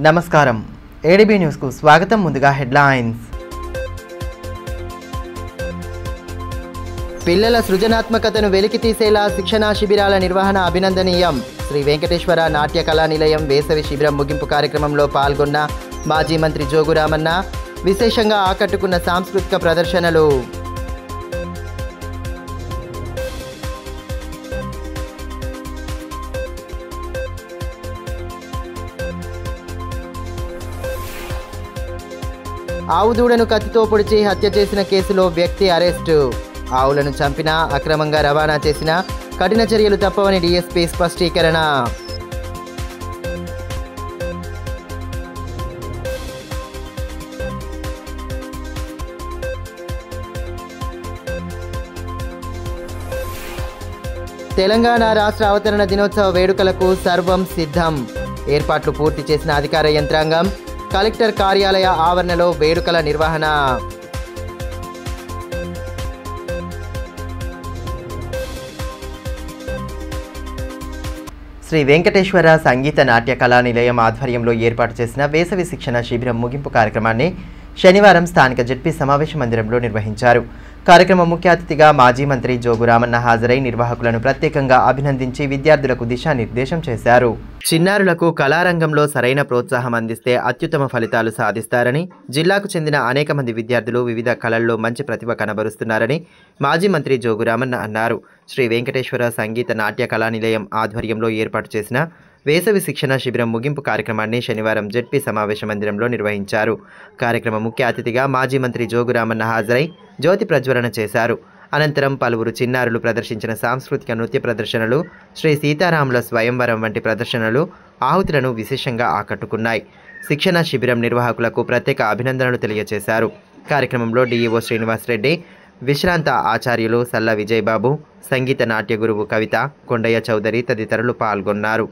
నమస్కారం ADB news కు స్వాగతం. ముందుగా హెడ్లైన్స్. పిల్లల సృజనాత్మకతను వెలికితీసేలా శిక్షణా శిబిరాల నిర్వహణ అభినందనీయం. శ్రీ వెంకటేశ్వర నాట్య కళా నిలయం వేసవి శిబిరం ముగింపు కార్యక్రమంలో పాల్గొన్న మాజీ మంత్రి జోగు రామన్న విశేషంగా ఆకట్టుకున్న సాంస్కృతిక ప్రదర్శనలు. ఆవు దూడను కత్తితో పొడిచి హత్య చేసిన కేసులో వ్యక్తి అరెస్టు. ఆవులను చంపినా అక్రమంగా రవాణా చేసినా కఠిన చర్యలు తప్పవని డీఎస్పీ స్పష్టీకరణ. తెలంగాణ రాష్ట్ర అవతరణ దినోత్సవ వేడుకలకు సర్వం సిద్ధం. ఏర్పాట్లు పూర్తి చేసిన అధికార యంత్రాంగం. కలెక్టర్ కార్యాలయ ఆవరణలో వేడుకల నిర్వహణ. శ్రీ వెంకటేశ్వర సంగీత నాట్య కళా నిలయం ఆధ్వర్యంలో ఏర్పాటు చేసిన వేసవి శిక్షణ శిబిరం ముగింపు కార్యక్రమాన్ని శనివారం స్థానిక జెడ్పీ సమావేశ మందిరంలో నిర్వహించారు. కార్యక్రమ ముఖ్య అతిథిగా మాజీ మంత్రి జోగు రామన్న హాజరై నిర్వాహకులను ప్రత్యేకంగా అభినందించి విద్యార్థులకు దిశానిర్దేశం చేశారు. చిన్నారులకు కళారంగంలో సరైన ప్రోత్సాహం అందిస్తే అత్యుత్తమ ఫలితాలు సాధిస్తారని, జిల్లాకు చెందిన అనేక మంది విద్యార్థులు వివిధ కళల్లో మంచి ప్రతిభ కనబరుస్తున్నారని మాజీ మంత్రి జోగు రామన్న అన్నారు. శ్రీ వెంకటేశ్వర సంగీత నాట్య కళా నిలయం ఆధ్వర్యంలో ఏర్పాటు చేసిన వేసవి శిక్షణ శిబిరం ముగింపు కార్యక్రమాన్ని శనివారం జెడ్పీ సమావేశ మందిరంలో నిర్వహించారు. కార్యక్రమ ముఖ్య అతిథిగా మాజీ మంత్రి జోగు రామన్న హాజరై జ్యోతి ప్రజ్వలన చేశారు. అనంతరం పలువురు చిన్నారులు ప్రదర్శించిన సాంస్కృతిక నృత్య ప్రదర్శనలు, శ్రీ సీతారాముల స్వయంవరం వంటి ప్రదర్శనలు ఆహుతులను విశేషంగా ఆకట్టుకున్నాయి. శిక్షణ శిబిరం నిర్వాహకులకు ప్రత్యేక అభినందనలు తెలియజేశారు. కార్యక్రమంలో డీఈఓ శ్రీనివాసరెడ్డి, విశ్రాంత ఆచార్యులు సల్ల విజయబాబు, సంగీత నాట్య గురువు కవిత, కొండయ్య చౌదరి తదితరులు పాల్గొన్నారు.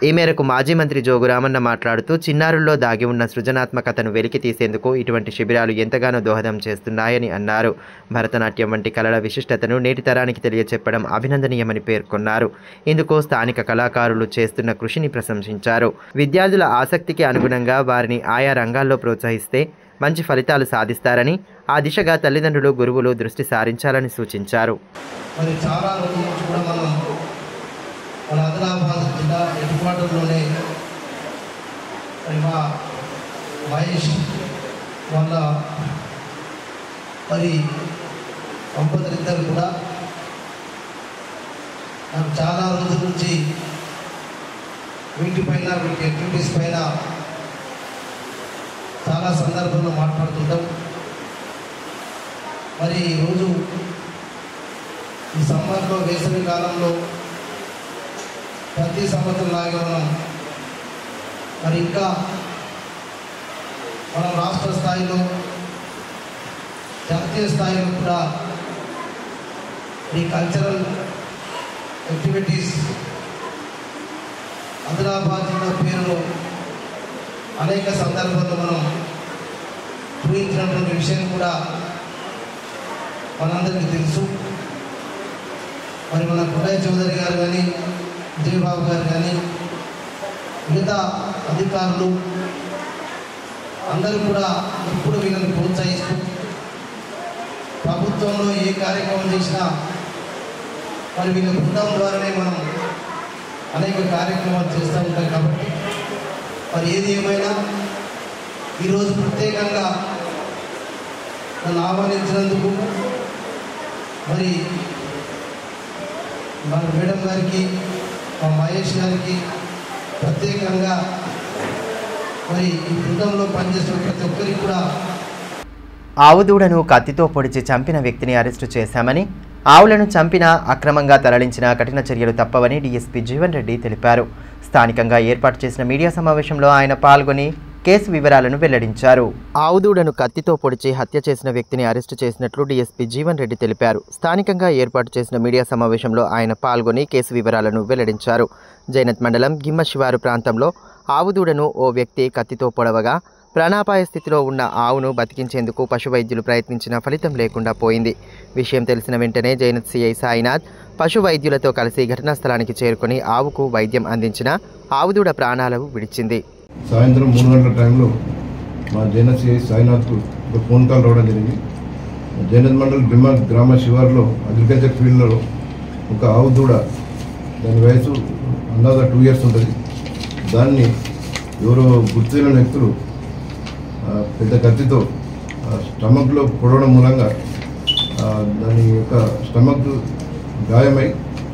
ఈ మేరకు మాజీ మంత్రి జోగు రామన్న మాట్లాడుతూ, చిన్నారుల్లో దాగి ఉన్న సృజనాత్మకతను వెలికి తీసేందుకు ఇటువంటి శిబిరాలు ఎంతగానో దోహదం చేస్తున్నాయని అన్నారు. భరతనాట్యం వంటి కళల విశిష్టతను నేటి తరానికి తెలియచెప్పడం అభినందనీయమని పేర్కొన్నారు. ఇందుకు స్థానిక కళాకారులు చేస్తున్న కృషిని ప్రశంసించారు. విద్యార్థుల ఆసక్తికి అనుగుణంగా వారిని ఆయా రంగాల్లో ప్రోత్సహిస్తే మంచి ఫలితాలు సాధిస్తారని, ఆ దిశగా తల్లిదండ్రులు, గురువులు దృష్టి సారించాలని సూచించారు. మన ఆదిలాబాద్ జిల్లా హెడ్ క్వార్టర్లోనే మా మహేష్ వాళ్ళ దంపతులిద్దరు కూడా నాకు చాలా రోజుల నుంచి వీటి యాక్టివిటీస్ పైన చాలా సందర్భంలో మాట్లాడుతుంటాం. ఈరోజు ఈ సమ్మర్లో, వేసవి కాలంలో ప్రతి సంవత్సరం లాగా మనం ఇంకా రాష్ట్ర స్థాయిలో, జాతీయ స్థాయిలో కూడా ఈ కల్చరల్ యాక్టివిటీస్ ఆదిలాబాద్ జిల్లా పేరులో అనేక సందర్భాల్లో మనం చూపించినటువంటి విషయం కూడా మనందరికీ తెలుసు. మరి మన కొండయ్య చౌదరి గారు కానీ, విజయబాబు గారు కానీ, మిగతా అధికారులు అందరూ కూడా ఎప్పుడు వీళ్ళని ప్రోత్సహిస్తూ ప్రభుత్వంలో ఏ కార్యక్రమం చేసినా మరి వీళ్ళ బృందం ద్వారానే మనం అనేక కార్యక్రమాలు చేస్తూ ఉంటాం కాబట్టి మరి ఏది ఏమైనా ఈరోజు ప్రత్యేకంగా నన్ను ఆహ్వానించినందుకు మరి మన మేడం గారికి మా మహేష్ గారికి ప్రత్యేకంగా మరి ఈ బృందంలో పనిచేసిన ప్రతి ఒక్కరికి కూడా ఆవుదూడను కత్తితో పొడిచి చంపిన వ్యక్తిని అరెస్టు చేశామని, ఆవులను చంపినా అక్రమంగా తరలించిన కఠిన చర్యలు తప్పవని డీఎస్పీ జీవన్ రెడ్డి తెలిపారు. స్థానికంగా ఏర్పాటు చేసిన మీడియా సమావేశంలో ఆయన పాల్గొని కేసు వివరాలను వెల్లడించారు. ఆవుదూడను కత్తితో పొడిచి హత్య చేసిన వ్యక్తిని అరెస్టు చేసినట్లు డీఎస్పీ జీవన్ రెడ్డి తెలిపారు. స్థానికంగా ఏర్పాటు చేసిన మీడియా సమావేశంలో ఆయన పాల్గొని కేసు వివరాలను వెల్లడించారు. జైనత్ మండలం గిమ్మ శివారు ప్రాంతంలో ఆవుదూడను ఓ వ్యక్తి కత్తితో పొడవగా ప్రాణాపాయ స్థితిలో ఉన్న ఆవును బతికించేందుకు పశు వైద్యులు ప్రయత్నించిన ఫలితం లేకుండా పోయింది. విషయం తెలిసిన వెంటనే జైనత్ సిఐ సాయినాథ్ పశు వైద్యులతో కలిసి ఘటనా స్థలానికి చేరుకుని ఆవుకు వైద్యం అందించిన ఆవుదూడ ప్రాణాలు విడిచింది. సాయంత్రం 3 గంటల టైంలో మా జైనత్ సిఐ సాయినాథ్కు ఒక ఫోన్ కాల్ రావడం జరిగింది. జైనత్ మండల్ గిమ్మ గ్రామ శివారులో అగ్రికల్చర్ ఫీల్డ్లో ఒక ఆవు దూడ, దాని వయసు అందాజ 2 years ఉంటుంది. దాన్ని ఎవరో గుర్తులేని వ్యక్తులు పెద్ద కత్తితో స్టమక్లో పొడవడం మూలంగా దాని యొక్క స్టమక్ గాయమై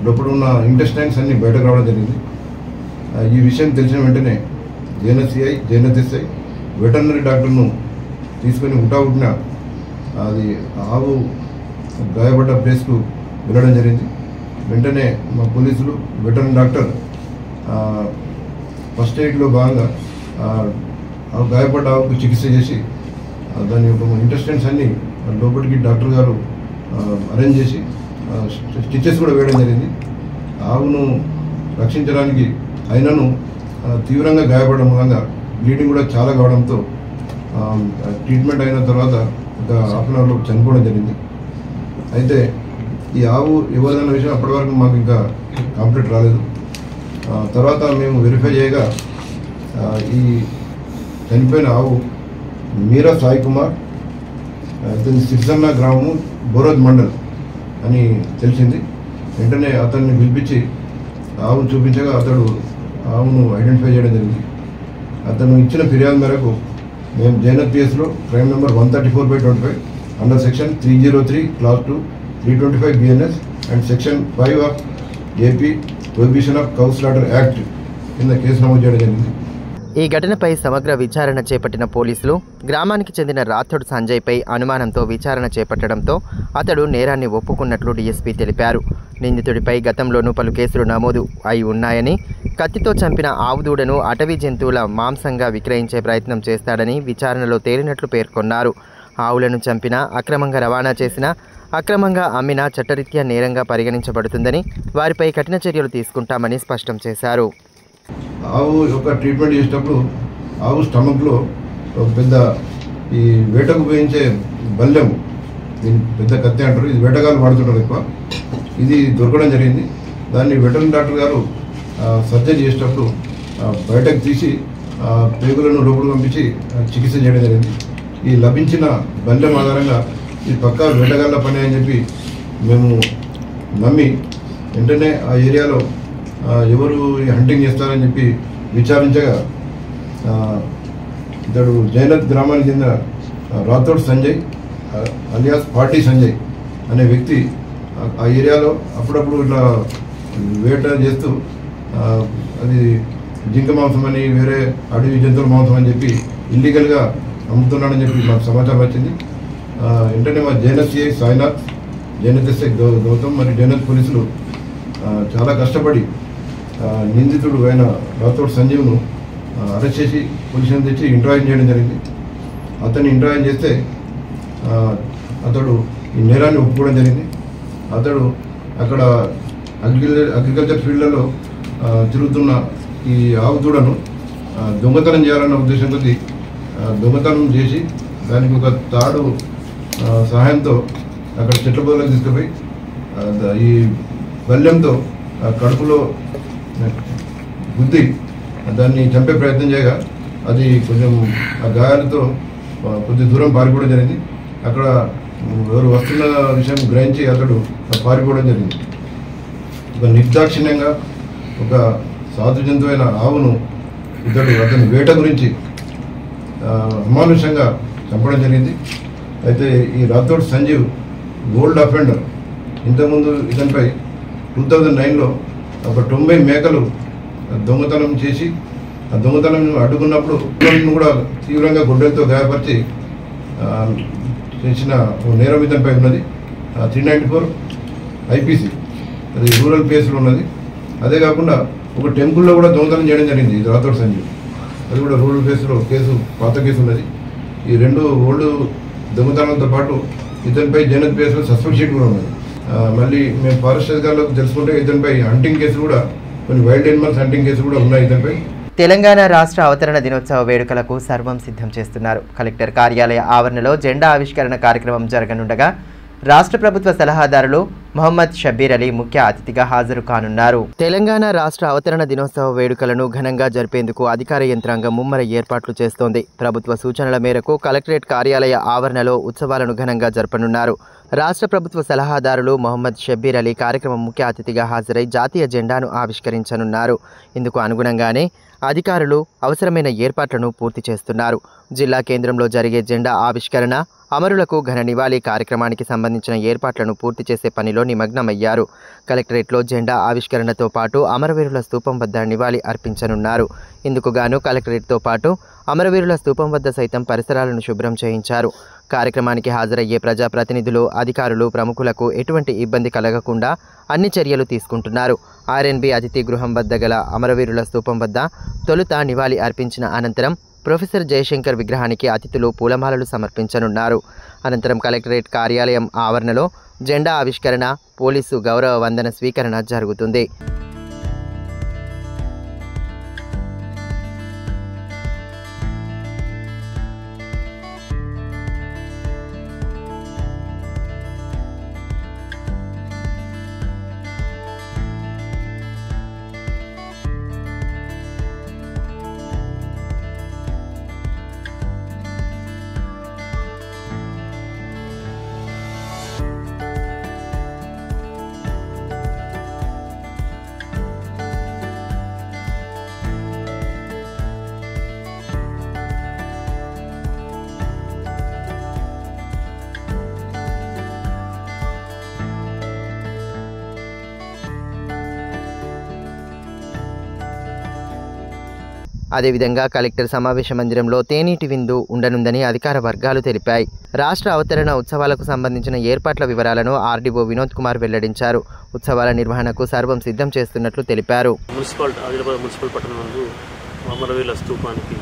లోపల ఉన్న ఇంటెస్టైన్స్ అన్నీ బయటకు రావడం జరిగింది. ఈ విషయం తెలిసిన వెంటనే Jainath CI, Jainath SI veterinary డాక్టర్ను తీసుకొని ఉటావుటిన అది ఆవు గాయపడ్డ ప్లేస్కు వెళ్ళడం జరిగింది. వెంటనే మా పోలీసులు వెటర్నరీ డాక్టర్ ఫస్ట్ ఎయిడ్లో భాగంగా గాయపడ్డ ఆవుకు చికిత్స చేసి దాని యొక్క ఇంటెస్టైన్స్ అన్నీ లోపలికి డాక్టర్ గారు అరేంజ్ చేసి స్టిచెస్ కూడా వేయడం జరిగింది. ఆవును రక్షించడానికి అయినను తీవ్రంగా గాయపడడం మూలంగా బ్లీడింగ్ కూడా చాలా కావడంతో ట్రీట్మెంట్ అయిన తర్వాత ఒక హాఫ్ అన్ అవర్లో చనిపోవడం జరిగింది. అయితే ఈ ఆవు ఎవరిదన్న విషయం అప్పటి వరకు మాకు ఇంకా కంప్లీట్ రాలేదు. తర్వాత మేము వెరిఫై చేయగా ఈ చనిపోయిన ఆవు మీరా సాయి కుమార్, అతని సిరిసన్న గ్రామము, బోరోజ్ మండల్ అని తెలిసింది. వెంటనే అతన్ని పిలిపించి ఆవును చూపించగా అతడు ఆవును ఐడెంటిఫై చేయడం జరిగింది. అతను ఇచ్చిన ఫిర్యాదు మేరకు మేము జైనత్ పిఎస్లో crime number 134/25 under section 303 Clause 2 325 BNS and section 5 of AP prohibition of cow slaughter act కింద కేసు నమోదు చేయడం జరిగింది. ఈ ఘటనపై సమగ్ర విచారణ చేపట్టిన పోలీసులు గ్రామానికి చెందిన రాథోడ్ సంజయ్పై అనుమానంతో విచారణ చేపట్టడంతో అతడు నేరాన్ని ఒప్పుకున్నట్లు డీఎస్పీ తెలిపారు. నిందితుడిపై గతంలోనూ పలు కేసులు నమోదు అయి ఉన్నాయని, కత్తితో చంపిన ఆవుదూడను అటవీ జంతువుల మాంసంగా విక్రయించే ప్రయత్నం చేస్తాడని విచారణలో తేలినట్లు పేర్కొన్నారు. ఆవులను చంపినా, అక్రమంగా రవాణా చేసినా, అక్రమంగా అమ్మినా చట్టరీత్యా నేరంగా పరిగణించబడుతుందని, వారిపై కఠిన చర్యలు తీసుకుంటామని స్పష్టం చేశారు. ఆవు యొక్క ట్రీట్మెంట్ చేసేటప్పుడు ఆవు స్టమక్లో ఒక పెద్ద ఈ వేటకు ఉపయోగించే బల్లెం, దీన్ని పెద్ద కత్తి అంటారు, ఇది వేటగాళ్ళు వాడుతుంటారు ఎక్కువ, ఇది దొరకడం జరిగింది. దాన్ని వెటర్నరీ డాక్టర్ గారు సర్జరీ చేసేటప్పుడు బయటకు తీసి పేగులను లోపలికి పంపించి చికిత్స చేయడం జరిగింది. ఈ లభించిన బల్లెం ఆధారంగా ఇది పక్కా వేటగాళ్ళ పని అని చెప్పి మేము నమ్మి వెంటనే ఆ ఏరియాలో ఎవరు ఈ హంటింగ్ చేస్తారని చెప్పి విచారించగా ఇతడు జైనత్ గ్రామానికి చెందిన రాథోడ్ సంజయ్ అలియాస్ పార్టీ సంజయ్ అనే వ్యక్తి ఆ ఏరియాలో అప్పుడప్పుడు ఇట్లా వేట చేస్తూ అది జింక మాంసం అని, వేరే అడవి జంతువుల మాంసం అని చెప్పి ఇల్లీగల్గా అమ్ముతున్నాడని చెప్పి మాకు సమాచారం వచ్చింది. వెంటనే మా జైనత్ సిఐ సాయినాథ్, జైనత్ ఎస్ఐ గౌతమ్ మరియు జైనత్ పోలీసులు చాలా కష్టపడి నిందితుడు అయిన రాథోడ్ సంజీవ్ను అరెస్ట్ చేసి పోలీసులను తెచ్చి ఇంటర్వ్యూ చేయడం జరిగింది. అతన్ని ఇంటర్వ్యూ చేస్తే అతడు ఈ నేరాన్ని ఒప్పుకోవడం జరిగింది. అతడు అక్కడ అగ్రికల్చర్ ఫీల్డ్లలో తిరుగుతున్న ఈ ఆవు దూడను దొంగతనం చేయాలన్న ఉద్దేశం కొద్దీ దొంగతనం చేసి దానికి ఒక తాడు సహాయంతో అక్కడ చెట్ల పొదలకు తీసుకుపోయి ఈ బల్లెంతో కడుపులో గుద్ది దాన్ని చంపే ప్రయత్నం చేయగా అది కొంచెం ఆ గాయాలతో కొద్ది దూరం పారిపోవడం జరిగింది. అక్కడ ఎవరు వస్తున్న విషయం గ్రహించి అతడు పారిపోవడం జరిగింది. ఒక నిర్దాక్షిణ్యంగా ఒక సాధు జంతువైన ఆవును అతని వేట గురించి అమానుషంగా చంపడం జరిగింది. అయితే ఈ రాథోడ్ సంజీవ్ గోల్డ్ అఫెండర్. ఇంతకుముందు ఇతనిపై 2009లో ఒక 90 మేకలు దొంగతనం చేసి ఆ దొంగతనం అడ్డుకున్నప్పుడు కూడా తీవ్రంగా గొడ్డలతో గాయపరిచి చేసిన నేరం ఇతనిపై ఉన్నది. 394 ఐపీసీ, అది రూరల్ ప్లేస్లో ఉన్నది. అదే కాకుండా ఒక టెంపుల్లో కూడా దొంగతనం చేయడం జరిగింది రాథోడ్ సంజీవ్. అది కూడా రూరల్ ప్లేస్లో పాత కేసు ఉన్నది. ఈ 2 ఓల్డ్ దొంగతనంతో పాటు ఇతనిపై జనత్ ప్లేస్లో సస్పెక్ట్ షీట్ కూడా ఉన్నది. మళ్ళీ మేము ఫారెస్ట్ అధికారులకు తెలుసుకుంటే ఇతనిపై హంటింగ్ కేసు కూడా, కొన్ని వైల్డ్ యానిమల్స్ హంటింగ్ కేసు కూడా ఉన్నాయి ఇతనిపై. తెలంగాణ రాష్ట్ర అవతరణ దినోత్సవ వేడుకలకు సర్వం సిద్ధం చేస్తున్నారు. కలెక్టర్ కార్యాలయ ఆవరణలో జెండా ఆవిష్కరణ కార్యక్రమం జరగనుండగా రాష్ట్ర ప్రభుత్వ సలహాదారులు మొహమ్మద్ షబ్బీర్ అలీ ముఖ్య అతిథిగా హాజరు కానున్నారు. తెలంగాణ రాష్ట్ర అవతరణ దినోత్సవ వేడుకలను ఘనంగా జరిపేందుకు అధికార యంత్రాంగం ముమ్మర ఏర్పాట్లు చేస్తోంది. ప్రభుత్వ సూచనల మేరకు కలెక్టరేట్ కార్యాలయ ఆవరణలో ఉత్సవాలను ఘనంగా జరపనున్నారు. రాష్ట్ర ప్రభుత్వ సలహాదారులు మొహమ్మద్ షబ్బీర్ అలీ కార్యక్రమం ముఖ్య అతిథిగా హాజరై జాతీయ జెండాను ఆవిష్కరించనున్నారు. ఇందుకు అనుగుణంగానే అధికారులు అవసరమైన ఏర్పాట్లను పూర్తి చేస్తున్నారు. జిల్లా కేంద్రంలో జరిగే జెండా ఆవిష్కరణ, అమరులకు ఘన నివాళి కార్యక్రమానికి సంబంధించిన ఏర్పాట్లను పూర్తి చేసే పనిలో నిమగ్నమయ్యారు. కలెక్టరేట్లో జెండా ఆవిష్కరణతో పాటు అమరవీరుల స్తూపం వద్ద నివాళి అర్పించనున్నారు. ఇందుకు గాను కలెక్టరేట్తో పాటు అమరవీరుల స్తూపం వద్ద సైతం పరిసరాలను శుభ్రం చేయించారు. కార్యక్రమానికి హాజరయ్యే ప్రజాప్రతినిధులు, అధికారులు, ప్రముఖులకు ఎటువంటి ఇబ్బంది కలగకుండా అన్ని చర్యలు తీసుకుంటున్నారు. ఆర్ఎన్బి అతిథి గృహం వద్ద గల అమరవీరుల స్తూపం వద్ద తొలుత నివాళి అర్పించిన అనంతరం ప్రొఫెసర్ జయశంకర్ విగ్రహానికి అతిథులు పూలమాలలు సమర్పించనున్నారు. అనంతరం కలెక్టరేట్ కార్యాలయం ఆవరణలో జెండా ఆవిష్కరణ, పోలీసు గౌరవ వందన స్వీకరణ జరుగుతుంది. అదేవిధంగా కలెక్టర్ సమావేశ మందిరంలో తేనీటి విందు ఉండనుందని అధికార వర్గాలు తెలిపాయి. రాష్ట్ర అవతరణ ఉత్సవాలకు సంబంధించిన ఏర్పాట్ల వివరాలను ఆర్డీఓ వినోద్ కుమార్ వెల్లడించారు. ఉత్సవాల నిర్వహణకు సర్వం సిద్ధం చేస్తున్నట్లు తెలిపారు. ఆదిలాబాద్ మున్సిపల్ పట్టణం నందు అమరవీరుల స్తూపానికి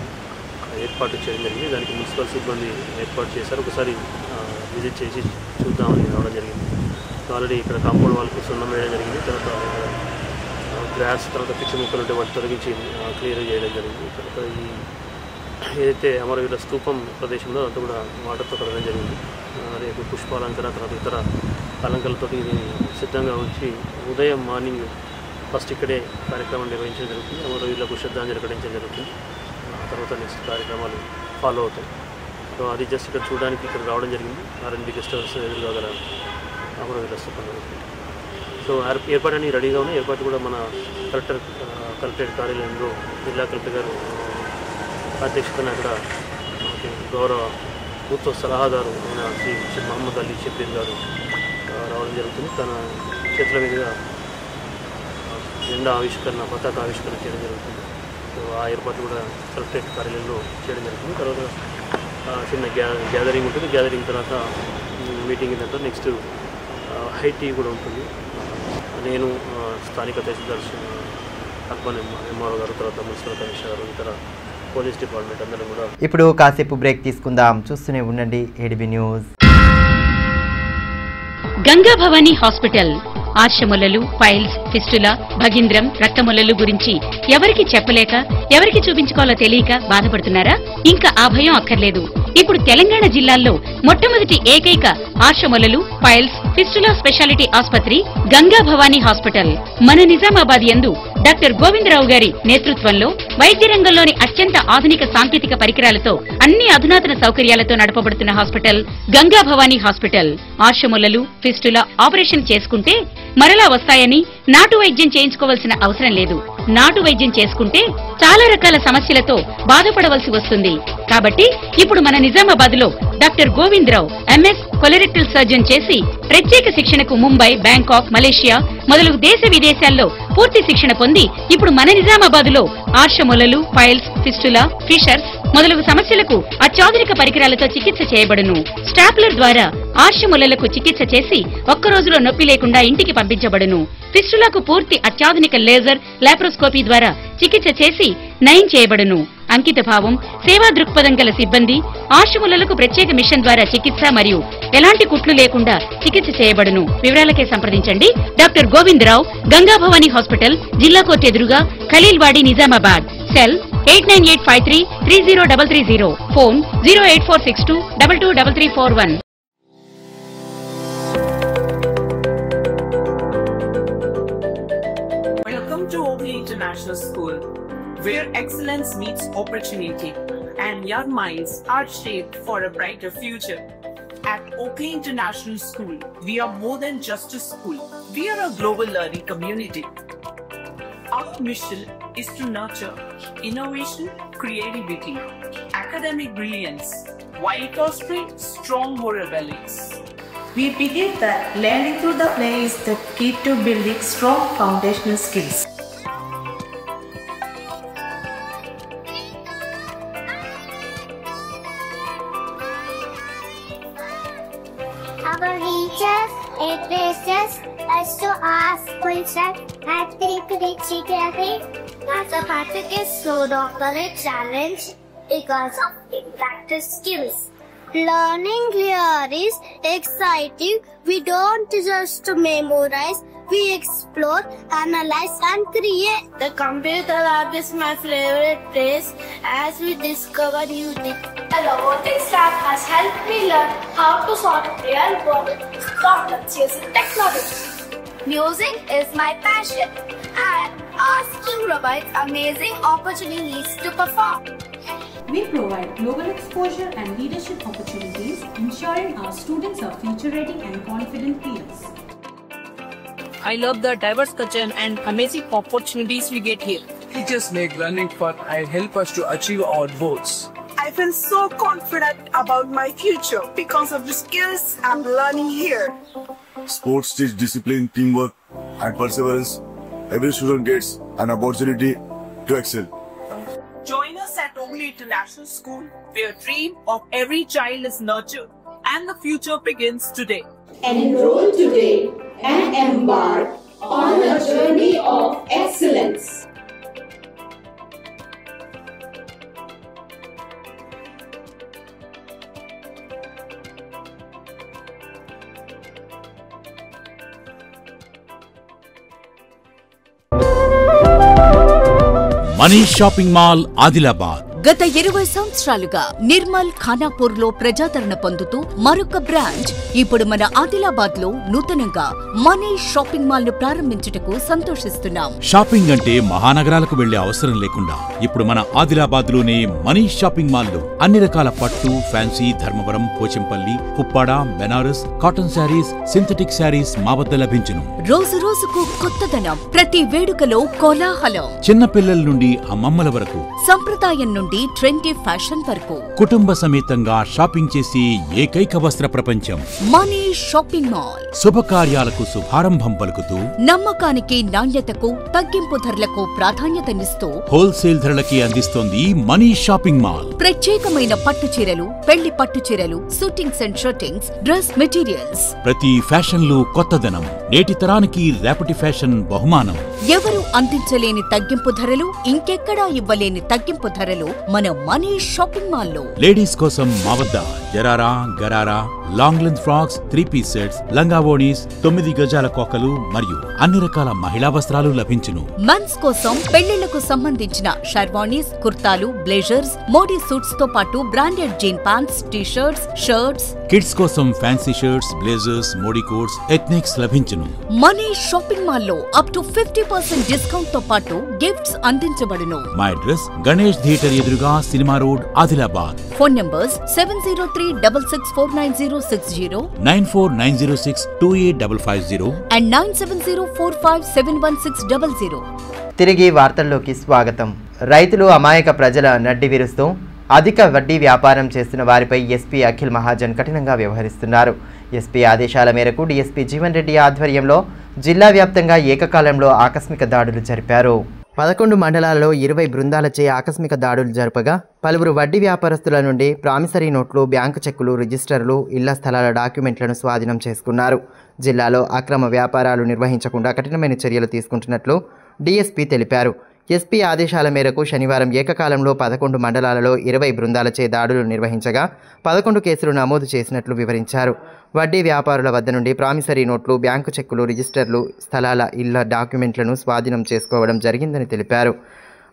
ఏర్పాటు చేయడం జరిగింది. దానికి మున్సిపల్ సిబ్బంది ఏర్పాటు చేశారు. ఒకసారి విజిట్ చేసి చూద్దామని రావడం జరిగింది. ఆల్రెడీ ఇక్కడ కాంపౌండ్ వాళ్ళకు సున్నం వేయడం జరిగింది. తర్వాత గ్రాస్, తర్వాత పిచ్చి మొక్కలు ఉంటే వాటి తొలగించి క్లియర్ చేయడం జరిగింది. తర్వాత ఈ ఏదైతే అమరవీరుల స్తూపం ప్రదేశంలో అంతా కూడా వాటర్తో కడగడం జరిగింది. రేపు పుష్పాలంకరణ, తర్వాత ఇతర అలంకరణలతో ఇది సిద్ధంగా ఉంచి ఉదయం మార్నింగ్ ఫస్ట్ ఇక్కడే కార్యక్రమం నిర్వహించడం జరుగుతుంది. అమరవీరులకు శ్రద్ధాంజలి ఘటించడం జరుగుతుంది. తర్వాత నెక్స్ట్ కార్యక్రమాలు ఫాలో అవుతాయి. సో అది జస్ట్ ఇక్కడ చూడడానికి ఇక్కడ రావడం జరిగింది. ఆర్ఎన్బి గెస్ట్ హౌస్ ఎదురుగా గల అమరవీరుల స్తూపం. సో ఏర్పాటు రెడీగా ఉన్నాయి. ఏర్పాటు కూడా మన కలెక్టరేట్ కార్యాలయంలో జిల్లా కలెక్టర్ గారు అధ్యక్షతన అక్కడ గౌరవ ప్రభుత్వ సలహాదారు అయిన శ్రీ మొహమ్మద్ అలీ షబ్బీర్ గారు రావడం జరుగుతుంది. తన చేతుల మీదుగా జెండా ఆవిష్కరణ, పతాక ఆవిష్కరణ చేయడం జరుగుతుంది. సో ఆ ఏర్పాటు కూడా కలెక్టరేట్ కార్యాలయంలో చేయడం జరుగుతుంది. తర్వాత చిన్న గ్యాదరింగ్ ఉంటుంది. గ్యాదరింగ్ తర్వాత మీటింగ్ తర్వాత నెక్స్ట్ హై టీ కూడా ఉంటుంది. నేను స్థానిక తహసీల్దార్ అక్బర్ ఎంఆర్ఓ గారు, తర్వాత మున్సిపల్ కమిషనర్ గారు, ఇతర పోలీస్ డిపార్ట్మెంట్ అందరం కూడా. ఇప్పుడు కాసేపు బ్రేక్ తీసుకుందాం. చూస్తూనే ఉండండి ADB news. Ganga Bhavani hospital ఆర్షములలు, పైల్స్, ఫిస్టులా, భగింద్రం, రక్తములలు గురించి ఎవరికి చెప్పలేక, ఎవరికి చూపించుకోవాలో తెలియక బాధపడుతున్నారా? ఇంకా ఆ భయం అక్కర్లేదు. ఇప్పుడు తెలంగాణ జిల్లాల్లో మొట్టమొదటి ఏకైక ఆర్షములలు, పైల్స్, ఫిస్టులా స్పెషాలిటీ ఆసుపత్రి గంగా భవానీ హాస్పిటల్. మన నిజామాబాద్ యందు డాక్టర్ గోవిందరావు గారి నేతృత్వంలో వైద్య రంగంలోని అత్యంత ఆధునిక సాంకేతిక పరికరాలతో అన్ని అధునాతన సౌకర్యాలతో నడపబడుతున్న హాస్పిటల్ గంగా భవానీ హాస్పిటల్. ఆర్షములలు, ఫిస్టులా ఆపరేషన్ చేసుకుంటే మరలా వస్తాయని నాటు వైద్యం చేయించుకోవాల్సిన అవసరం లేదు. నాటు వైద్యం చేసుకుంటే చాలా రకాల సమస్యలతో బాధపడవలసి వస్తుంది. కాబట్టి ఇప్పుడు మన నిజామాబాద్ లో doctor Govindarao MS colorectal surgeon చేసి ప్రత్యేక శిక్షణకు ముంబై, బ్యాంకాక్, మలేషియా మొదలగు దేశ విదేశాల్లో పూర్తి శిక్షణ పొంది ఇప్పుడు మన నిజామాబాద్ లో ఆర్షములలు, పైల్స్, ఫిస్టులా, ఫిషర్స్ మొదలగు సమస్యలకు అత్యాధునిక పరికరాలతో చికిత్స చేయబడును. స్టాప్లర్ ద్వారా ఆర్షములలకు చికిత్స చేసి ఒక్క రోజులో నొప్పి లేకుండా ఇంటికి పంపించబడును. ఫిస్టులకు పూర్తి అత్యాధునిక లేజర్, లాప్రోస్కోపీ ద్వారా చికిత్స చేసి నయం చేయబడును. అంకిత భావం, సేవా దృక్పథం గల సిబ్బంది, ఆర్షములలకు ప్రత్యేక మిషన్ ద్వారా చికిత్స మరియు ఎలాంటి కుట్లు లేకుండా చికిత్స చేయబడును. వివరాలకే సంప్రదించండి డాక్టర్ గోవిందరావు, గంగా భవానీ హాస్పిటల్, జిల్లా కోర్టు ఎదురుగా, Khaleelwadi, Nizamabad. Cell 8985330330. Phone 08462223341. Welcome to Oakley International School, where excellence meets opportunity and young minds are shaped for a brighter future. At Oakley International School, we are more than just a school. We are a global learning community. Our mission is to nurture innovation, creativity, academic brilliance, while fostering strong moral values. We believe that learning through the play is the key to building strong foundational skills. Our teachers encourage us to ask questions and think critically. The practice is so a challenge because of practice skills. Learning here is exciting. We don't just memorize, we explore, analyze and create. The computer lab is my favorite place as we discover new things. The robotics lab has helped me learn how to solve real world problems using technology. Music is my passion and our school provides amazing opportunities to perform. We provide global exposure and leadership opportunities, ensuring our students are future-ready and confident peers. I love the diverse culture and amazing opportunities we get here. Teachers make learning fun and help us to achieve our goals. I feel so confident about my future because of the skills I'm learning here. Sports teach discipline, teamwork, and perseverance. Every student gets an opportunity to excel. Join us at Oakley International School, where dream of every child is nurtured and the future begins today. Enroll today and embark on a journey of excellence. Manish shopping mall, Adilabad. గత 20 సంవత్సరాలుగా నిర్మల్, ఖానాపూర్ లో ప్రజాదరణ పొందుతూ మరొక branch ఇప్పుడు మన ఆదిలాబాద్ లో నూతనంగా మనీష్ షాపింగ్ మాల్ ను ప్రారంభించుటకు సంతోషిస్తున్నాం. షాపింగ్ అంటే మహానగరాలకు వెళ్లే అవసరం లేకుండా ఇప్పుడు మన ఆదిలాబాద్ లోనే మనీష్ షాపింగ్ మాల్ లో అన్ని రకాల పట్టు, ఫ్యాన్సీ, ధర్మవరం, పోచంపల్లి, పుప్పాడ, బెనారస్, కాటన్ శారీస్, సింథటిక్ శారీస్ మా వద్ద లభించును. రోజు రోజుకు కొత్తదనం, ప్రతి వేడుకలో కోలాహలం. చిన్న పిల్లల నుండి అమ్మమ్మల వరకు, సంప్రదాయం నుండి ట్రెండీ ఫ్యాషన్ వరకు కుటుంబ సమేతంగా షాపింగ్ చేసి ఏకైక వస్త్ర ప్రపంచం మనీష్ షాపింగ్ మాల్. శుభకార్యాలకు శుభారంభం పలుకుతూ, నమ్మకానికి, నాణ్యతకు, తగ్గింపు ధరలకు ప్రాధాన్యతనిస్తూ హోల్సేల్ ధరలకి అందిస్తోంది మనీష్ షాపింగ్ మాల్. ప్రత్యేకమైన పట్టు చీరలు, పెళ్లి పట్టు చీరలు, shootings and shirtings, dress materials. ప్రతి ఫ్యాషన్ లో కొత్తదనం, నేటి తరానికి రేపటి ఫ్యాషన్ బహుమానం. ఎవరు అందించలేని తగ్గింపు ధరలు, ఇంకెక్కడా ఇవ్వలేని తగ్గింపు ధరలు మన మనీష్ షాపింగ్ మాల్ లో. లేడీస్ కోసం మా వద్ద జరారా, gharara, long length frocks, 3-piece sets, లంగావోణీస్, 9 గజాల కోకలు మరియు అన్ని రకాల మహిళా వస్త్రాలు లభించును. మెన్స్ కోసం పెళ్లిళ్లకు సంబంధించిన షర్వానీస్, కుర్తాలు, బ్లేజర్స్, మోడీ సూట్స్ తో పాటు branded jean pants, T-shirts, shirts. Kids కోసం fancy shirts, blazers, Modi coats, ethnics లభించును. మనీ షాపింగ్ మాల్ లో అప్ టు 50% డిస్కౌంట్ తో పాటు గిఫ్ట్స్ అందించబడును. మా అడ్రస్ గణేష్ థియేటర్ ఎదురుగా, cinema road, Adilabad. Phone numbers 70366496060, 9490628550 and 9704571600. తిరిగి వార్తల్లోకి స్వాగతం. రైతులు అమాయక ప్రజల నడ్డి విరుస్తూ అధిక వడ్డీ వ్యాపారం చేస్తున్న వారిపై ఎస్పీ అఖిల్ మహాజన్ కఠినంగా వ్యవహరిస్తున్నారు. ఎస్పీ ఆదేశాల మేరకు డీఎస్పీ జీవన్ రెడ్డి ఆధ్వర్యంలో జిల్లా వ్యాప్తంగా ఏకకాలంలో ఆకస్మిక దాడులు జరిపారు. 11 మండలాల్లో 20 బృందాలచే ఆకస్మిక దాడులు జరపగా పలువురు వడ్డీ వ్యాపారస్తుల నుండి ప్రామిసరీ నోట్లు, బ్యాంకు చెక్కులు, రిజిస్టర్లు, ఇళ్ల స్థలాల డాక్యుమెంట్లను స్వాధీనం చేసుకున్నారు. జిల్లాలో అక్రమ వ్యాపారాలు నిర్వహించకుండా కఠినమైన చర్యలు తీసుకుంటున్నట్లు డీఎస్పీ తెలిపారు. ఎస్పీ ఆదేశాల మేరకు శనివారం ఏకకాలంలో 11 మండలాలలో 20 బృందాలచే దాడులు నిర్వహించగా 11 కేసులు నమోదు చేసినట్లు వివరించారు. వడ్డీ వ్యాపారుల వద్ద నుండి ప్రామిసరీ నోట్లు, బ్యాంకు చెక్కులు, రిజిస్టర్లు, స్థలాల, ఇళ్ల డాక్యుమెంట్లను స్వాధీనం చేసుకోవడం జరిగిందని తెలిపారు.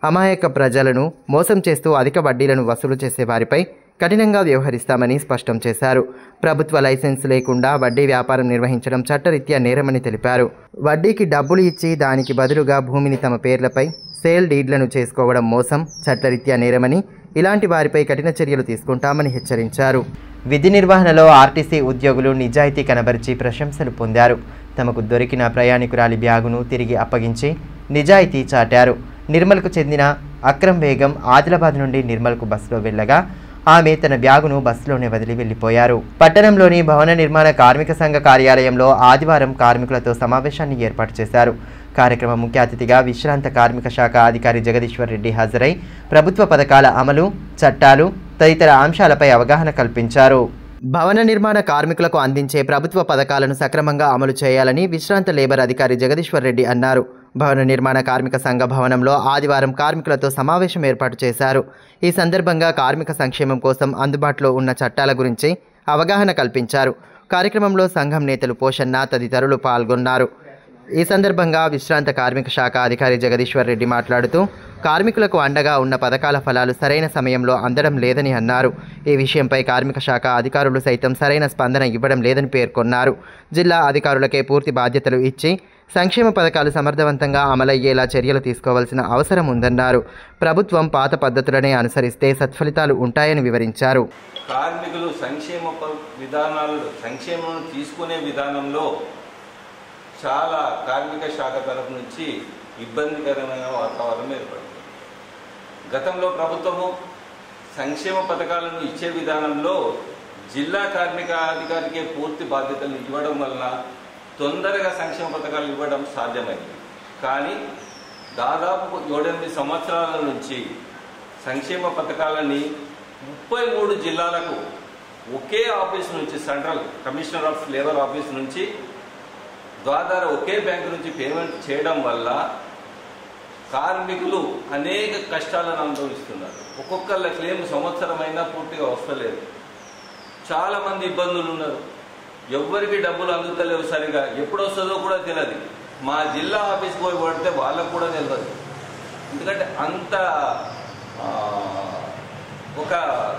అమాయక ప్రజలను మోసం చేస్తూ అధిక వడ్డీలను వసూలు చేసే వారిపై కఠినంగా వ్యవహరిస్తామని స్పష్టం చేశారు. ప్రభుత్వ లైసెన్స్ లేకుండా వడ్డీ వ్యాపారం నిర్వహించడం చట్టరీత్యా నేరమని తెలిపారు. వడ్డీకి డబ్బులు ఇచ్చి దానికి బదులుగా భూమిని తమ పేర్లపై సేల్ డీడ్లను చేసుకోవడం మోసం, చట్టరీత్యా నేరమని, ఇలాంటి వారిపై కఠిన చర్యలు తీసుకుంటామని హెచ్చరించారు. విధి నిర్వహణలో ఆర్టీసీ ఉద్యోగులు నిజాయితీ కనబరిచి ప్రశంసలు పొందారు. తమకు దొరికిన ప్రయాణికురాలి బ్యాగును తిరిగి అప్పగించి నిజాయితీ చాటారు. నిర్మల్కు చెందిన అక్రమ్ బేగం ఆదిలాబాద్ నుండి నిర్మల్కు బస్సులో వెళ్ళగా ఆమె తన బ్యాగును బస్సులోనే వదిలి వెళ్లిపోయారు. పట్టణంలోని భవన నిర్మాణ కార్మిక సంఘ కార్యాలయంలో ఆదివారం కార్మికులతో సమావేశాన్ని ఏర్పాటు చేశారు. కార్యక్రమ ముఖ్య అతిథిగా విశ్రాంత కార్మిక శాఖ అధికారి జగదీశ్వర్ రెడ్డి హాజరై ప్రభుత్వ పథకాల అమలు, చట్టాలు తదితర అంశాలపై అవగాహన కల్పించారు. భవన నిర్మాణ కార్మికులకు అందించే ప్రభుత్వ పథకాలను సక్రమంగా అమలు చేయాలని విశ్రాంత లేబర్ అధికారి జగదీశ్వర్ రెడ్డి అన్నారు. భవన నిర్మాణ కార్మిక సంఘ భవనంలో ఆదివారం కార్మికులతో సమావేశం ఏర్పాటు చేశారు. ఈ సందర్భంగా కార్మిక సంక్షేమం కోసం అందుబాటులో ఉన్న చట్టాల గురించి అవగాహన కల్పించారు. కార్యక్రమంలో సంఘం నేతలు పోషన్న తదితరులు పాల్గొన్నారు. ఈ సందర్భంగా విశ్రాంత కార్మిక శాఖ అధికారి జగదీశ్వర్ రెడ్డి మాట్లాడుతూ కార్మికులకు అండగా ఉన్న పథకాల ఫలాలు సరైన సమయంలో అందడం లేదని అన్నారు. ఈ విషయంపై కార్మిక శాఖ అధికారులు సైతం సరైన స్పందన ఇవ్వడం లేదని పేర్కొన్నారు. జిల్లా అధికారులకే పూర్తి బాధ్యతలు ఇచ్చి సంక్షేమ పథకాలు సమర్థవంతంగా అమలయ్యేలా చర్యలు తీసుకోవాల్సిన అవసరం ఉందన్నారు. ప్రభుత్వం పాత పద్ధతులనే అనుసరిస్తే సత్ఫలితాలు ఉంటాయని వివరించారు. కార్మికులు సంక్షేమం తీసుకునే విధానంలో చాలా కార్మిక శాఖ తరఫు నుంచి ఇబ్బందికరమైన వాతావరణం ఏర్పడింది. గతంలో ప్రభుత్వము సంక్షేమ పథకాలను ఇచ్చే విధానంలో జిల్లా కార్మిక అధికారికే పూర్తి బాధ్యతలు ఇవ్వడం వలన తొందరగా సంక్షేమ పథకాలు ఇవ్వడం సాధ్యమైంది. కానీ దాదాపు 7-8 సంవత్సరాల నుంచి సంక్షేమ పథకాలని 33 జిల్లాలకు ఒకే ఆఫీస్ నుంచి, central commissioner of labour office నుంచి ద్వారా ఒకే బ్యాంకు నుంచి పేమెంట్ చేయడం వల్ల కార్మికులు అనేక కష్టాలను అనుభవిస్తున్నారు. ఒక్కొక్కళ్ళ క్లెయిమ్ సంవత్సరమైనా పూర్తిగా వస్తలేదు. చాలామంది ఇబ్బందులు ఉన్నారు. ఎవ్వరికి డబ్బులు అందుతలేవు, సరిగా ఎప్పుడు వస్తుందో కూడా తెలియదు. మా జిల్లా ఆఫీస్కి పోయి పడితే వాళ్ళకు కూడా తెలియదు. ఎందుకంటే అంత ఒక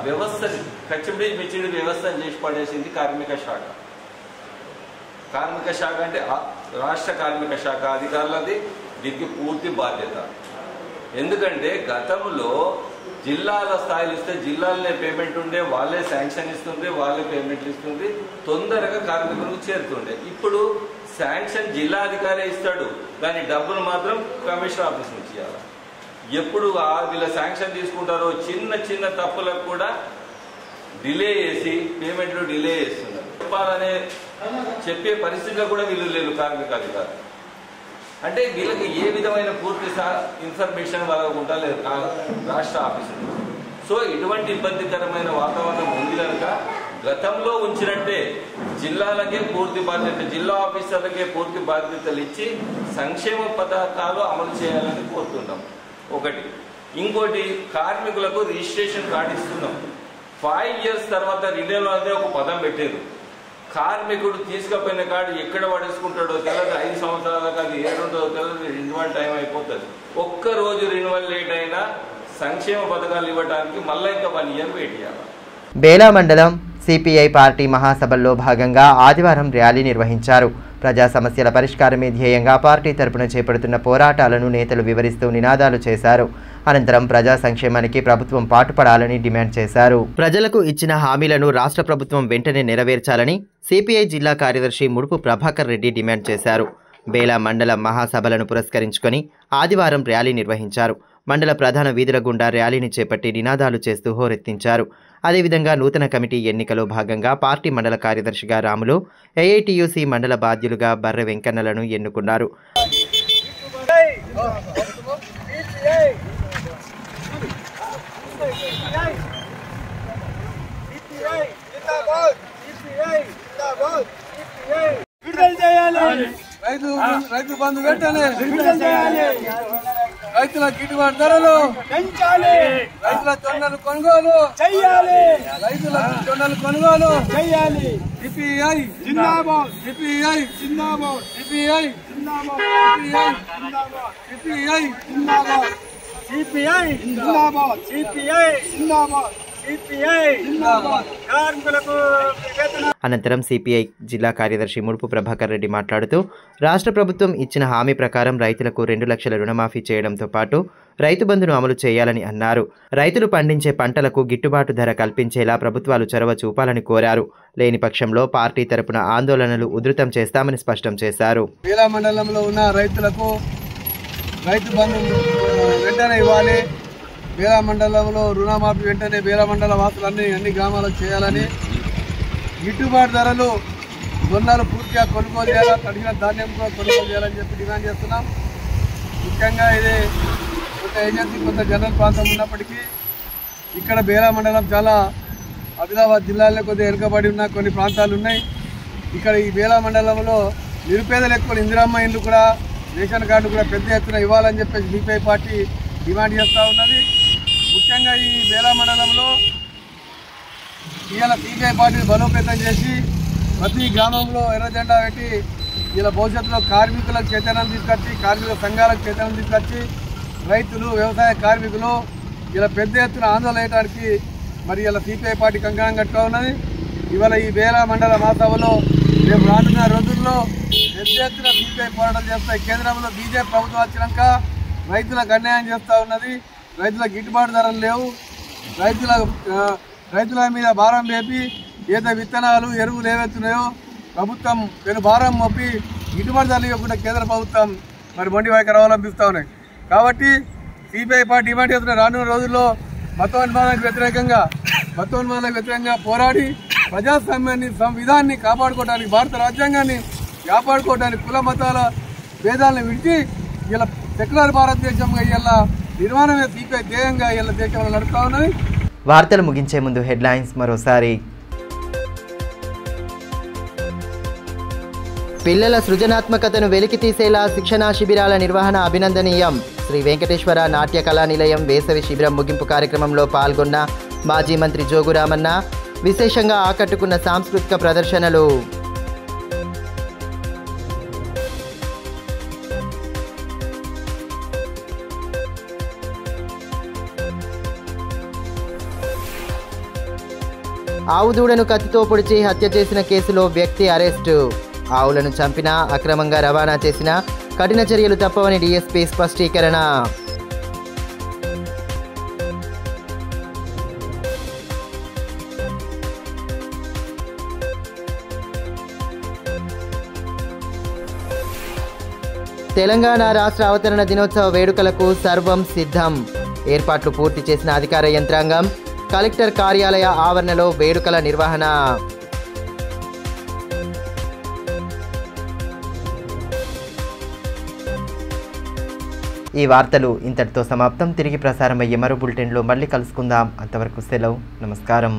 వ్యవస్థని కచ్చిమిడి వ్యవస్థను చేసి పడేసింది కార్మిక శాఖ. కార్మిక శాఖ అంటే రాష్ట్ర కార్మిక శాఖ అధికారులది దీనికి పూర్తి బాధ్యత. ఎందుకంటే గతంలో జిల్లాల స్థాయిలు ఇస్తే జిల్లాలనే పేమెంట్ ఉండే, వాళ్ళే శాంక్షన్ ఇస్తుండే, వాళ్ళే పేమెంట్లు ఇస్తుండే, తొందరగా కార్మికులకు చేరుతుండే. ఇప్పుడు శాంక్షన్ జిల్లాధికారే ఇస్తాడు, కానీ డబ్బులు మాత్రం కమిషనర్ ఆఫీస్ నుంచి ఇవ్వాలి. ఎప్పుడు వీళ్ళ శాంక్షన్ తీసుకుంటారో చిన్న చిన్న తప్పులకు కూడా డిలే చేసి పేమెంట్లు డిలే చేస్తున్నారు. చెప్పాలనే చెప్పే పరిస్థితిలో కూడా వీళ్ళు లేరు కార్మిక అధికారులు. అంటే వీళ్ళకి ఏ విధమైన పూర్తి ఇన్ఫర్మేషన్ వాళ్ళకు ఉండలేదు రాష్ట్ర ఆఫీసు. సో ఇటువంటి ఇబ్బందికరమైన వాతావరణం ఉంది కనుక గతంలో ఉంచినట్టే జిల్లాలకే పూర్తి బాధ్యత, జిల్లా ఆఫీసర్లకే పూర్తి బాధ్యతలు ఇచ్చి సంక్షేమ పథకాలు అమలు చేయాలని కోరుతుంటాం. ఒకటి. ఇంకోటి, కార్మికులకు రిజిస్ట్రేషన్ కార్డు ఇస్తున్నాం. 5 years తర్వాత రిన్యూవల్ అనేది ఒక పదం పెట్టారు. కార్మికుడు తీసుకుపోయిన కాడు ఎక్కడ పడేసుకుంటాడో తెలియదు. 5 సంవత్సరాలకు అది ఏడుంటుందో తెలియదు. రెన్యువల్ టైం అయిపోతుంది. ఒక్కరోజు రెన్యువల్ లేట్ అయినా సంక్షేమ పథకాలు ఇవ్వడానికి మళ్ళీ ఇంకా 1 ఇయర్ వెయిట్ చేయాలి. బేలా మండలం సిపిఐ పార్టీ మహాసభల్లో భాగంగా ఆదివారం ర్యాలీ నిర్వహించారు. ప్రజా సమస్యల పరిష్కారమే ధ్యేయంగా పార్టీ తరపున చేపడుతున్న పోరాటాలను నేతలు వివరిస్తూ నినాదాలు చేశారు. అనంతరం ప్రజా సంక్షేమానికి ప్రభుత్వం పాటుపడాలని డిమాండ్ చేశారు. ప్రజలకు ఇచ్చిన హామీలను రాష్ట్ర ప్రభుత్వం వెంటనే నెరవేర్చాలని సిపిఐ జిల్లా కార్యదర్శి ముడుపు ప్రభాకర్ రెడ్డి డిమాండ్ చేశారు. బేలా మండల మహాసభలను పురస్కరించుకొని ఆదివారం ర్యాలీ నిర్వహించారు. మండల ప్రధాన వీధుల గుండా ర్యాలీని చేపట్టి నినాదాలు చేస్తూ హోరెత్తించారు. అదేవిధంగా నూతన కమిటీ ఎన్నికలో భాగంగా పార్టీ మండల కార్యదర్శిగా రాములు, ఏఐటియుసి మండల బాధ్యులుగా బర్రె వెంకన్నలను ఎన్నుకున్నారు. రైతు బంధు వెంటనే రైతుల గిట్టుబాటు ధరలు పెంచాలి. రైతుల జొన్నలు కొనుగోలు చేయాలి. రైతుల జొన్నలు కొనుగోలు చేయాలి. సిపిఐ జిందాబాద్, సిపిఐ జిందాబాద్, సిపిఐ జిందాబాద్, సిపిఐ జిందాబాద్, సిపిఐ జిందాబాద్, సిపిఐ జిందాబాద్, సిపిఐ జిందాబాద్. కార్మికులకు అనంతరం సిపిఐ జిల్లా కార్యదర్శి ముడుపు ప్రభాకర్ రెడ్డి మాట్లాడుతూ రాష్ట్ర ప్రభుత్వం ఇచ్చిన హామీ ప్రకారం రైతులకు 2 లక్షల రుణమాఫీ చేయడంతో పాటు రైతు బంధును అమలు చేయాలని అన్నారు. రైతులు పండించే పంటలకు గిట్టుబాటు ధర కల్పించేలా ప్రభుత్వాలు చొరవ చూపాలని కోరారు. లేని పక్షంలో పార్టీ తరపున ఆందోళనలు ఉధృతం చేస్తామని స్పష్టం చేశారు. బేలా మండలంలో ఉన్న రైతులకు రైతు బంధు వెంటనే ఇవ్వాలి. బేలా మండలంలో రుణమాఫీ వెంటనే బేలా మండల వాసులన్నీ అన్ని గ్రామాలకు చేయాలని, గిట్టుబాటు ధరలు జొన్నలు పూర్తిగా కొనుగోలు చేయాలి, తడిగిన ధాన్యం కూడా కొనుగోలు చేయాలని చెప్పి డిమాండ్ చేస్తున్నాం. ముఖ్యంగా ఇది కొంత ఏజెన్సీ కొంత జనరల్ ప్రాంతం ఉన్నప్పటికీ ఇక్కడ బేలా మండలం చాలా ఆదిలాబాద్ జిల్లాలో కొద్దిగా వెనుకబడి ఉన్న కొన్ని ప్రాంతాలు ఉన్నాయి. ఇక్కడ ఈ బేలా మండలంలో నిరుపేదలు ఎక్కువ ఇందిరమ్మ ఇండ్లు కూడా రేషన్ కార్డు కూడా పెద్ద ఎత్తున ఇవ్వాలని చెప్పేసి సిపిఐ పార్టీ డిమాండ్ చేస్తూ ఉన్నది. ముఖ్యంగా ఈ బేలా మండలంలో ఇవాళ సిపిఐ పార్టీని బలోపేతం చేసి ప్రతి గ్రామంలో ఎర్ర జెండా పెట్టి ఇలా భవిష్యత్తులో కార్మికులకు చైతన్యం తీసుకొచ్చి, కార్మిక సంఘాలకు చైతన్యం తీసుకొచ్చి రైతులు, వ్యవసాయ కార్మికులు ఇలా పెద్ద ఎత్తున ఆందోళన చేయడానికి మరి ఇలా సిపిఐ పార్టీ కంకణం కట్టుకో ఉన్నది. ఇవాళ ఈ బేలా మండల మహాసభలో రేపు రానున్న రోజుల్లో పెద్ద ఎత్తున సిపిఐ పోరాటం చేస్తాయి. కేంద్రంలో బీజేపీ ప్రభుత్వం వచ్చినాక రైతులకు అన్యాయం చేస్తూ ఉన్నది. రైతులకు గిట్టుబాటు ధరలు లేవు. రైతుల మీద భారం వేపి ఏదో విత్తనాలు, ఎరువులు ఏవైతున్నాయో ప్రభుత్వం పెను భారం మోపి గిట్టుబాటు ధరలు ఇవ్వకుండా కేంద్ర ప్రభుత్వం మరి మొండి వైఖరి అవలంబిస్తూ ఉన్నాయి. కాబట్టి సిపిఐ పార్టీ డిమాండ్ చేస్తున్న రానున్న రోజుల్లో మతోన్మాదానికి వ్యతిరేకంగా పోరాడి ప్రజాస్వామ్యాన్ని, సంవిధానాన్ని కాపాడుకోవడానికి, భారత రాజ్యాంగాన్ని కాపాడుకోవడానికి, కుల మతాల భేదాలను విడిచి ఇలా సెక్యులర్ భారతదేశంగా ఇలా నిర్మాణమే సిపిఐ ధ్యేయంగా ఇలా దేశంలో నడుపుతా ఉన్నది. వార్తలు ముగించే ముందు హెడ్లైన్స్ మరోసారి. పిల్లల సృజనాత్మకతను వెలికితీసేలా శిక్షణా శిబిరాల నిర్వహణ అభినందనీయం. శ్రీ వెంకటేశ్వర నాట్య కళా నిలయం వేసవి శిబిరం ముగింపు కార్యక్రమంలో పాల్గొన్న మాజీ మంత్రి జోగు రామన్న. విశేషంగా ఆకట్టుకున్న సాంస్కృతిక ప్రదర్శనలు. ఆవు దూడను కత్తితో పొడిచి హత్య చేసిన కేసులో వ్యక్తి అరెస్టు. ఆవులను చంపినా, అక్రమంగా రవాణా చేసినా కఠిన చర్యలు తప్పవని డీఎస్పీ స్పష్టీకరణ. తెలంగాణ రాష్ట్ర అవతరణ దినోత్సవ వేడుకలకు సర్వం సిద్ధం. ఏర్పాట్లు పూర్తి చేసిన అధికార యంత్రాంగం. కలెక్టర్ కార్యాలయ ఆవరణలో వేడుకల నిర్వహణ. ఈ వార్తలు ఇంతటితో సమాప్తం. తిరిగి ప్రసారమయ్యే మరో బులెటిన్లో మళ్ళీ కలుసుకుందాం. అంతవరకు సెలవు. నమస్కారం.